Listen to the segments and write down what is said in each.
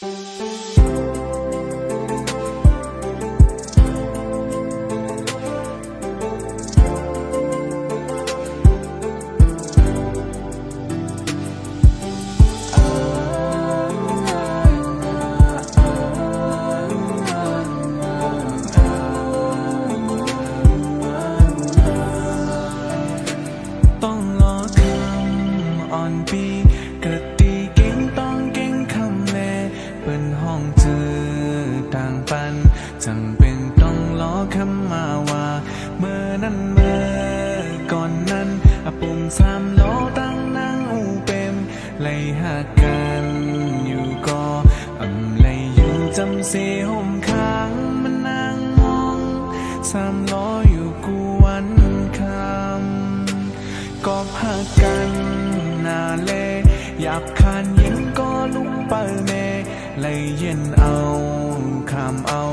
ปีกะตีเก่งต้องเก่งคำแลเป็นห้องเจอต่างปันจำเป็นต้องล้อคำมาว่าเมื่อนั้นเมื่อก่อนนั้นปุ่ม3 ล้อตั้งนั่งอูเปมไล่หากันอยู่ก็ไล่อยู่จำเสียห่มค้างมันนั่งมอง3 ล้ออยู่กูวันคำกอบหากันนาเลอยากคานยิงก็ลุกเปิดเมเลยเย็นเอาคำเอา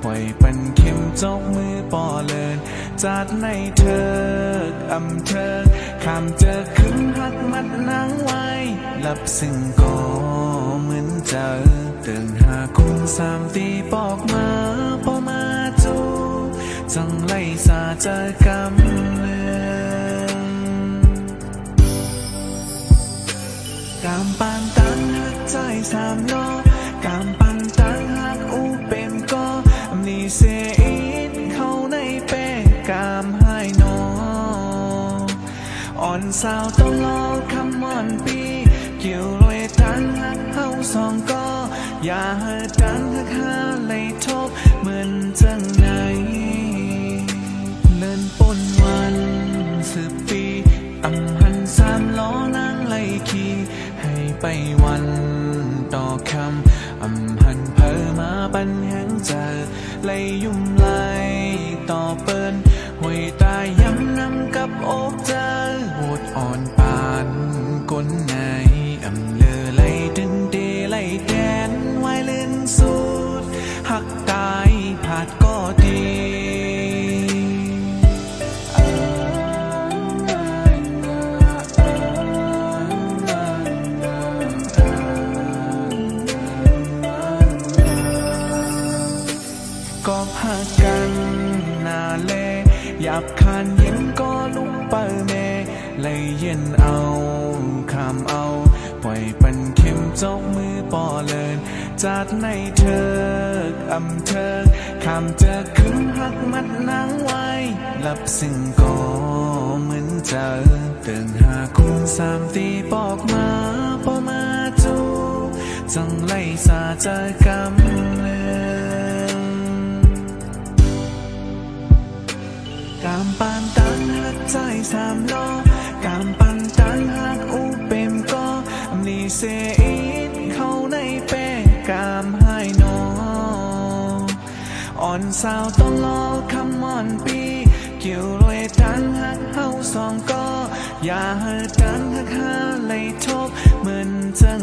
ปล่อยปันเข็มจกมือปอเลินจัดในเธอเธอคำเจอขึ้นหักมัดนางไว้ลับซึ่งก็เหมือนเจอเดินหาคุณ3 ตีปอกมาพอมาจูจังไล่สาเจอกำเลือกามปานตังหักใจ3 ล้อกามปันตังหักอูเป็นก็นี่เสียอิดเข้าในเป้กามให้นออ่อนสาวต้องรอคำอ่อนปีเกี่ยวรวยตังหักเฮา2 ก็อย่าเหิดตังหักหาเลยทบเหมือนจังไหนเลินปนวัน10 ปีหัน3 ล้อนั่งไล่ขี่ให้ไปวันต่อคำหันเพอมาปันแหงเจอไล่ยุ่มไล่ต่อเปิ้นหวยตายย้ำนำกับอกเจอโหดอ่อนปานก้นไหนเลอไล่ดึงเดไล่แดนไว้เล่นสุดหักตายผาดก็ดีกอบหักกันนาเลอยากคานเย็นก็ลุกเปิดเมเลยเย็นเอาคำเอาปล่อยปันเข็มจกมือปอเลินจัดในเธอเธอคำเจอขึ้นหักมัดนางไว้ลับซึ่งก็เหมือนเจอเดินหาคุณ3 ตีปอกมาพอมาจูจังไล่สาเจอกำเลือกามปานตังหักใจ3 ล้อกามปันตังหักอูเป็นก็นี่เสียอิดเข้าในเป้กามให้นออ่อนสาวต้องรอคำอ่อนปีเกี่ยวรวยตังหักเฮา2 ก็อย่าเหิดตังหักหาเลยทบเหมือนจัง